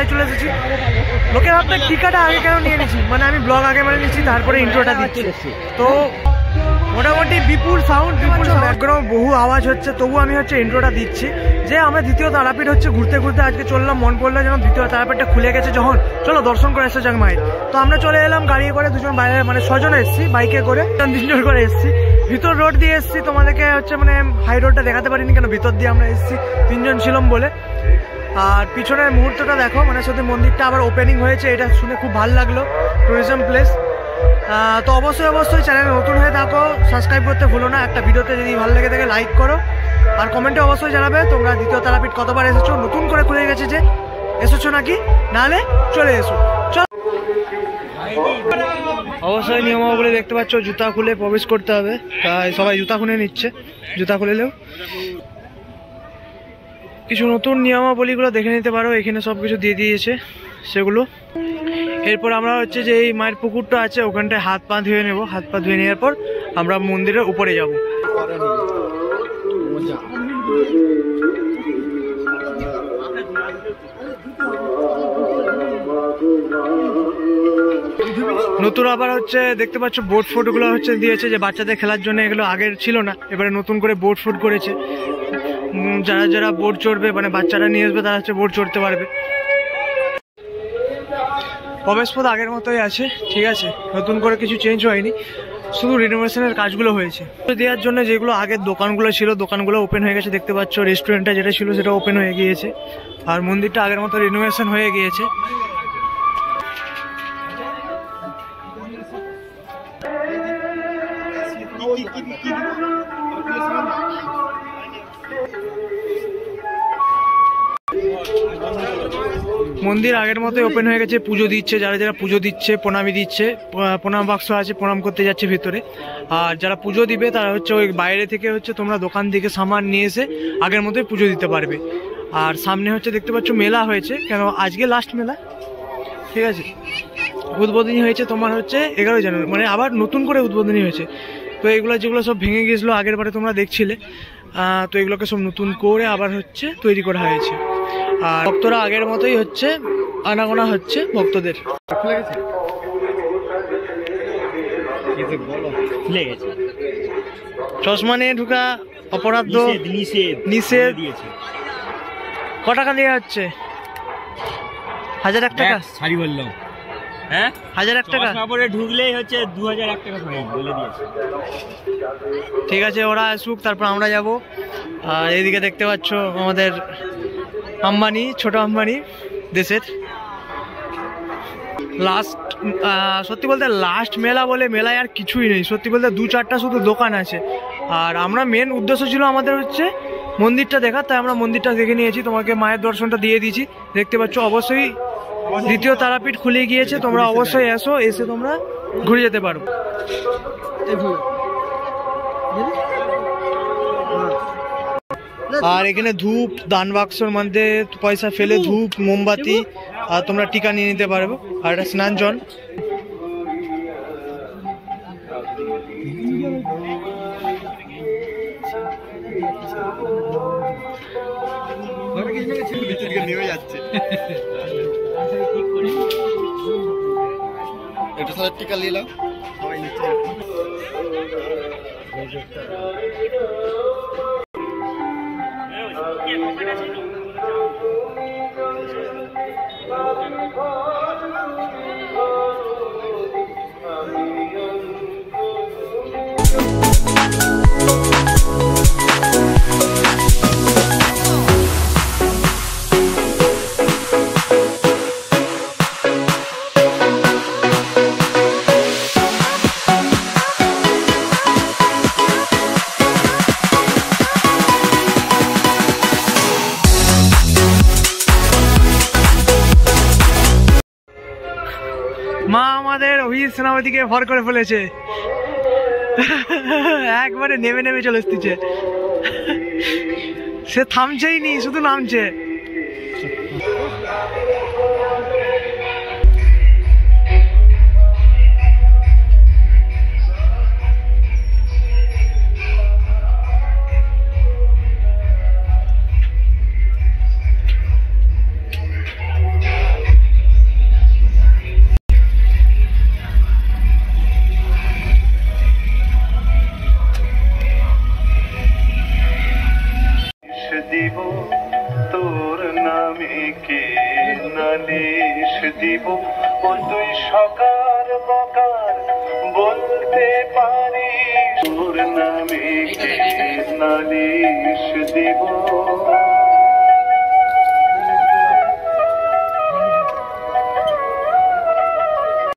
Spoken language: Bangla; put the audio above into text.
কোথায় চলে এসেছি। লোকের হাতে টিকাটা আগে কেন নিয়ে নিচ্ছি, মানে আমি ব্লগ আগে মানে নিচ্ছি, তারপরে ইন্ট্রোটা দিচ্ছি। তো মোটামুটি বিপুল সাউন্ড, বিপুল ব্যাকগ্রাউন্ড, বহু আওয়াজ হচ্ছে, তবু আমি হচ্ছে ইন্ট্রোটা দিচ্ছি যে আমরা দ্বিতীয় তারাপীঠ হচ্ছে ঘুরতে ঘুরতে আজকে চললাম। মন পড়লো যেন দ্বিতীয় তারাপীঠটা খুলে গেছে যখন, চলো দর্শন করে এসে যাক মায়ের। তো আমরা চলে এলাম গাড়ি করে, দুজন বাইরে মানে 6 জন এসেছি বাইকে করে, 3 জন করে এসেছি। ভিতর রোড দিয়ে এসেছি, তোমাদেরকে হচ্ছে মানে হাই রোডটা দেখাতে পারিনি কেন, ভিতর দিয়ে আমরা এসেছি 3 জন ছিলাম বলে। আর পিছনের মুহূর্তটা দেখো, মানে সত্যি মন্দিরটা আবার ওপেনিং হয়েছে, এটা শুনে খুব ভালো লাগলো। Tourism place. তো অবশ্যই চ্যানেলে নতুন হয়ে থাকো, সাবস্ক্রাইব করতে ভুলো না। একটা ভিডিওতে যদি ভালো লেগে থাকে লাইক করো, আর কমেন্টে অবশ্যই জানাবে তোমরা দ্বিতীয় তারাপীঠ কতবার এসেছো, নতুন করে খুলে গেছে যে, এসেছো নাকি, নাহলে চলে এসো। চল, অবশ্যই নিয়মাবলী দেখতে পাচ্ছ, জুতা খুলে প্রবেশ করতে হবে, তাই সবাই জুতা খুলে নিচ্ছে। জুতা খুলে নেও, কিছু নতুন নিয়মাবলীগুলো দেখে নিতে পারো, এখানে সব কিছু দিয়ে দিয়েছে সেগুলো। এরপর আমরা হচ্ছে যে এই মায়ের পুকুরটা আছে ওখানটায় হাত পা ধুয়ে নেবো, হাত পা ধুয়ে নেওয়ার পর আমরা মন্দিরের উপরে যাব। নতুন আবার হচ্ছে দেখতে পাচ্ছ বোট ফোটগুলো হচ্ছে দিয়েছে যে বাচ্চাদের খেলার জন্য, এগুলো আগের ছিল না, এবারে নতুন করে বোট ফোট করেছে। যারা যারা বোট চড়বে, মানে বাচ্চারা নিয়ে আসবে, তারা হচ্ছে বোট চড়তে পারবে। প্রবেশপথ আগের মতোই আছে, ঠিক আছে, নতুন করে কিছু চেঞ্জ হয়নি, শুধু রিনোভেশনের কাজগুলো হয়েছে। দেওয়ার জন্য যেগুলো আগের দোকানগুলো ছিল, দোকানগুলো ওপেন হয়ে গেছে দেখতে পাচ্ছ, রেস্টুরেন্টটা যেটা ছিল সেটা ওপেন হয়ে গিয়েছে, আর মন্দিরটা আগের মতো রিনোভেশন হয়ে গিয়েছে। মন্দির আগের মতোই ওপেন হয়ে গেছে, পুজো দিচ্ছে, যারা যারা পুজো দিচ্ছে প্রণামী দিচ্ছে, প্রণাম বাক্স আছে, প্রণাম করতে যাচ্ছে ভিতরে। আর যারা পুজো দিবে তারা হচ্ছে ওই বাইরে থেকে হচ্ছে তোমরা দোকান থেকে সামান নিয়ে এসে আগের মতোই পুজো দিতে পারবে। আর সামনে হচ্ছে দেখতে পাচ্ছ মেলা হয়েছে, কেন আজকে লাস্ট মেলা, ঠিক আছে, উদ্বোধনী হয়েছে তোমার হচ্ছে 11 জানুয়ারি, মানে আবার নতুন করে উদ্বোধনী হয়েছে। তো এগুলো যেগুলো সব ভেঙে গিয়েছিলো আগের বারে তোমরা দেখছিলে, তো এগুলোকে সব নতুন করে আবার হচ্ছে তৈরি করা হয়েছে। আর ভক্তরা আগের মতোই হচ্ছে আনাগোনা হচ্ছে ভক্তদের। চশমা নিয়ে ঢুকা অপরাধ, নিষেধ। ক টাকা দেওয়া হচ্ছে? 1001 টাকা। সারি বললাম, হ্যাঁ 1001 টাকা পরে ঢুকলেই হচ্ছে 2001 টাকা বলে দিয়েছে। ঠিক আছে, ওরা আসুক তারপর আমরা যাব। আর এইদিকে দেখতে পাচ্ছ আমাদের আম্বানি, ছোট আম্বানি দেশের। লাস্ট সত্যি বলতে লাস্ট মেলা বলে মেলায় আর কিছুই নেই, সত্যি বলতে 2-4টা শুধু দোকান আছে। আর আমরা মেন উদ্দেশ্য ছিল আমাদের হচ্ছে মন্দিরটা দেখা, তাই আমরা মন্দিরটা দেখে নিয়েছি, তোমাকে মায়ের দর্শনটা দিয়ে দিয়েছি। দেখতে পাচ্ছ অবশ্যই দ্বিতীয় তারাপীঠ খুলে গিয়েছে, তোমরা অবশ্যই এসো, এসে তোমরা ঘুরে যেতে পারো। আর এখানে ধূপ, দান বাক্সর মধ্যে পয়সা ফেলে ধূপ, মোমবাতি, আর তোমরা টিকা নিয়ে নিতে পারবে। আর এটা স্নান জল। টিকা নিলাম সবাই নিচে। মা আমাদের অভিজিৎ সেনাপতিকে ভর করে ফেলেছে, একবারে নেমে নেমে চলে এসেছে, সে থামছেই নি, শুধু নামছে। নালিশ দিব ও তুই সকার বকার বলতে পারিস তোর নামে কে নালিশ দিব